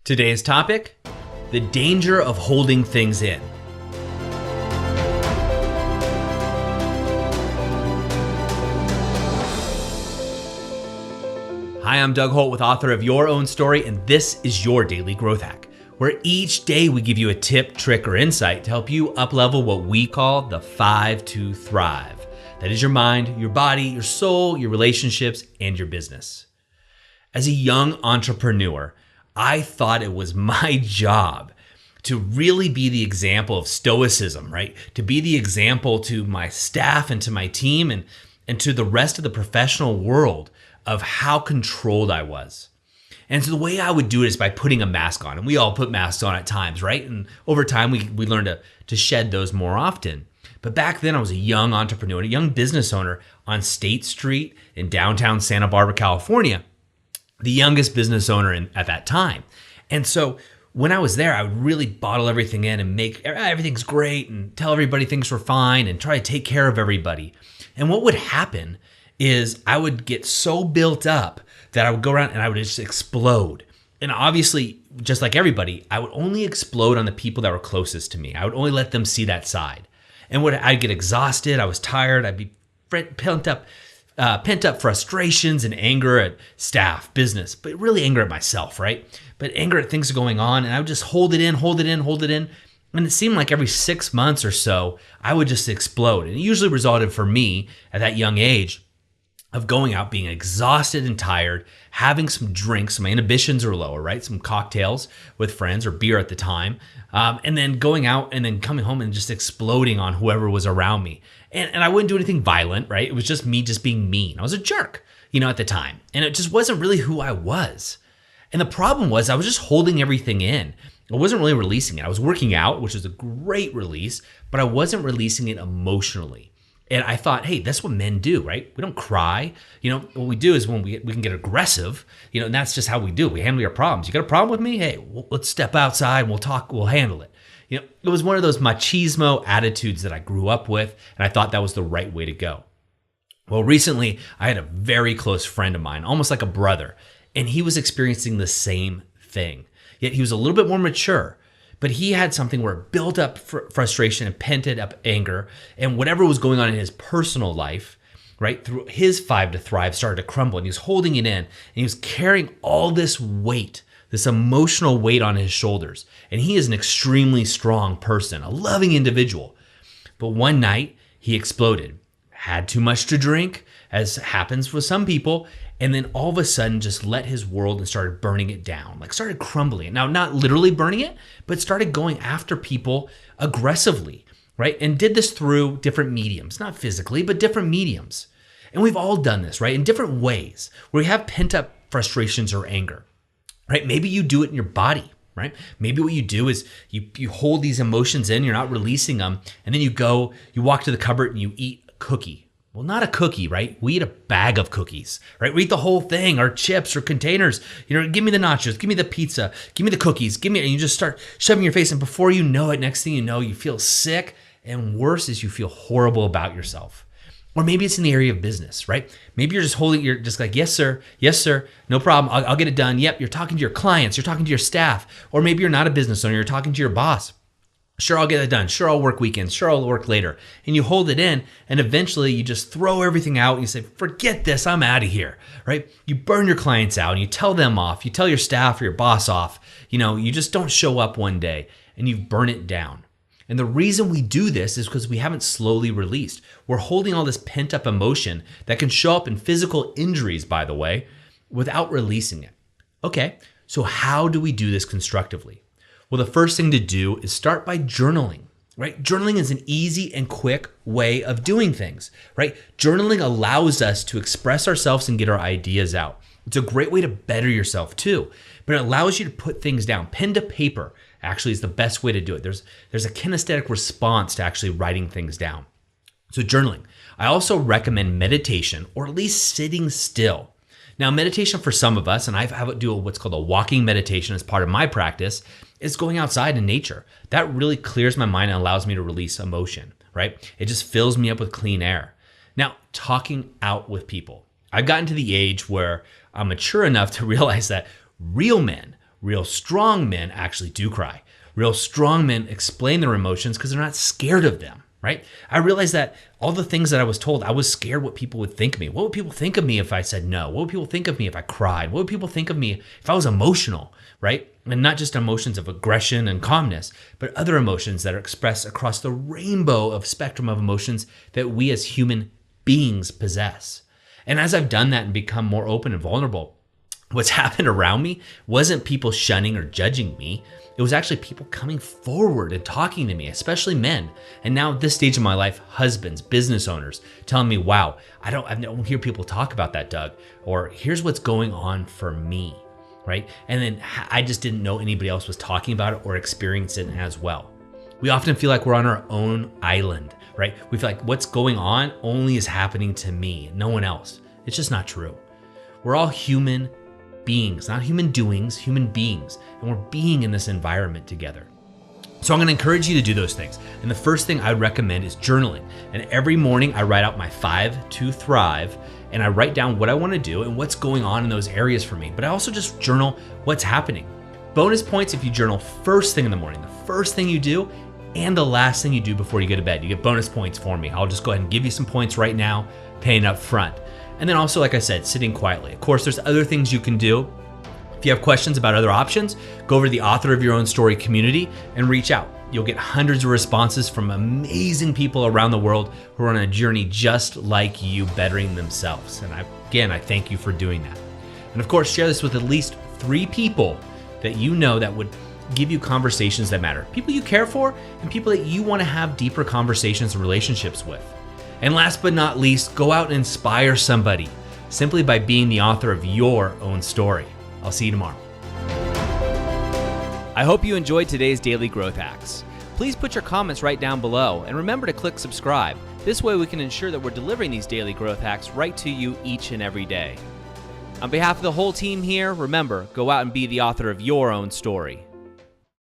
Today's topic, the danger of holding things in. Hi, I'm Doug Holt, author of Your Own Story, and this is your Daily Growth Hack, where each day we give you a tip, trick, or insight to help you uplevel what we call the 5 to Thrive. That is your mind, your body, your soul, your relationships, and your business. As a young entrepreneur, I thought it was my job to really be the example of stoicism, right? To be the example to my staff and to my team and to the rest of the professional world of how controlled I was. And so the way I would do it is by putting a mask on. And we all put masks on at times, right? And over time, we learn to shed those more often. But back then, I was a young entrepreneur, a young business owner on State Street in downtown Santa Barbara, California, the youngest business owner at that time. And so when I was there, I would really bottle everything in and make everything's great and tell everybody things were fine and try to take care of everybody. And what would happen is I would get so built up that I would go around and I would just explode. And obviously, just like everybody, I would only explode on the people that were closest to me. I would only let them see that side. And I'd get exhausted, I was tired, I'd be pent up frustrations and anger at staff, business, but really anger at myself, right? But anger at things going on, and I would just hold it in. And it seemed like every 6 months or so, I would just explode. And it usually resulted for me at that young age of going out, being exhausted and tired, having some drinks, so my inhibitions are lower, right? Some cocktails with friends or beer at the time, and then going out and then coming home and just exploding on whoever was around me. And I wouldn't do anything violent, right? It was just me just being mean. I was a jerk, at the time. And it just wasn't really who I was. And the problem was I was just holding everything in. I wasn't really releasing it. I was working out, which was a great release, but I wasn't releasing it emotionally. And I thought, hey, that's what men do, right? We don't cry. What we do is when we can get aggressive, and that's just how we do. We handle your problems. You got a problem with me? Hey, let's step outside and we'll talk, we'll handle it. It was one of those machismo attitudes that I grew up with, and I thought that was the right way to go. Well, recently, I had a very close friend of mine, almost like a brother, and he was experiencing the same thing. Yet he was a little bit more mature. But he had something where it built up frustration and pent up anger, and whatever was going on in his personal life, right, through his 5 to Thrive started to crumble, and he was holding it in, and he was carrying all this weight, this emotional weight on his shoulders. And he is an extremely strong person, a loving individual. But one night, he exploded, had too much to drink, as happens with some people, and then all of a sudden just let his world and started burning it down, started crumbling. Now, not literally burning it, but started going after people aggressively, right? And did this through different mediums, not physically, but different mediums. And we've all done this, right? In different ways where we have pent up frustrations or anger, right? Maybe you do it in your body, right? Maybe what you do is you hold these emotions in, you're not releasing them, and then you walk to the cupboard and you eat a cookie. Well, not a cookie, right? We eat a bag of cookies, right? We eat the whole thing, or chips or containers. Give me the nachos, give me the pizza, give me the cookies, and you just start shoving your face. And before you know it, next thing you know, you feel sick. And worse is you feel horrible about yourself. Or maybe it's in the area of business, right? Maybe you're just like, yes, sir, no problem. I'll get it done. Yep, you're talking to your clients, you're talking to your staff. Or maybe you're not a business owner, you're talking to your boss. Sure, I'll get it done. Sure, I'll work weekends. Sure, I'll work later. And you hold it in, and eventually you just throw everything out and you say, forget this, I'm out of here, right? You burn your clients out and you tell them off. You tell your staff or your boss off. You just don't show up one day and you burn it down. And the reason we do this is because we haven't slowly released. We're holding all this pent up emotion that can show up in physical injuries, by the way, without releasing it. Okay, so how do we do this constructively? Well, the first thing to do is start by journaling, right? Journaling is an easy and quick way of doing things, right? Journaling allows us to express ourselves and get our ideas out. It's a great way to better yourself too, but it allows you to put things down. Pen to paper actually is the best way to do it. There's a kinesthetic response to actually writing things down. So journaling. I also recommend meditation, or at least sitting still. Now, meditation for some of us, and I do what's called a walking meditation as part of my practice, is going outside in nature. That really clears my mind and allows me to release emotion, right? It just fills me up with clean air. Now, talking out with people. I've gotten to the age where I'm mature enough to realize that real men Real strong men actually do cry. Real strong men explain their emotions because they're not scared of them, right? I realized that all the things that I was told, I was scared what people would think of me. What would people think of me if I said no? What would people think of me if I cried? What would people think of me if I was emotional, right? And not just emotions of aggression and calmness, but other emotions that are expressed across the rainbow of spectrum of emotions that we as human beings possess. And as I've done that and become more open and vulnerable, what's happened around me wasn't people shunning or judging me. It was actually people coming forward and talking to me, especially men. And now at this stage of my life, husbands, business owners telling me, wow, I don't hear people talk about that, Doug, or here's what's going on for me, right? And then I just didn't know anybody else was talking about it or experiencing it as well. We often feel like we're on our own island, right? We feel like what's going on only is happening to me, no one else. It's just not true. We're all human beings, not human doings, human beings. And we're being in this environment together. So I'm going to encourage you to do those things. And the first thing I would recommend is journaling. And every morning I write out my 5 to thrive, and I write down what I want to do and what's going on in those areas for me. But I also just journal what's happening. Bonus points if you journal first thing in the morning, the first thing you do and the last thing you do before you go to bed. You get bonus points for me. I'll just go ahead and give you some points right now, paying up front. And then also, like I said, sitting quietly. Of course, there's other things you can do. If you have questions about other options, go over to the Author of Your Own Story community and reach out. You'll get hundreds of responses from amazing people around the world who are on a journey just like you, bettering themselves. And I thank you for doing that. And of course, share this with at least 3 people that you know that would give you conversations that matter. People you care for and people that you want to have deeper conversations and relationships with. And last but not least, go out and inspire somebody simply by being the author of your own story. I'll see you tomorrow. I hope you enjoyed today's Daily Growth Hacks. Please put your comments right down below and remember to click subscribe. This way we can ensure that we're delivering these daily growth hacks right to you each and every day. On behalf of the whole team here, remember, go out and be the author of your own story.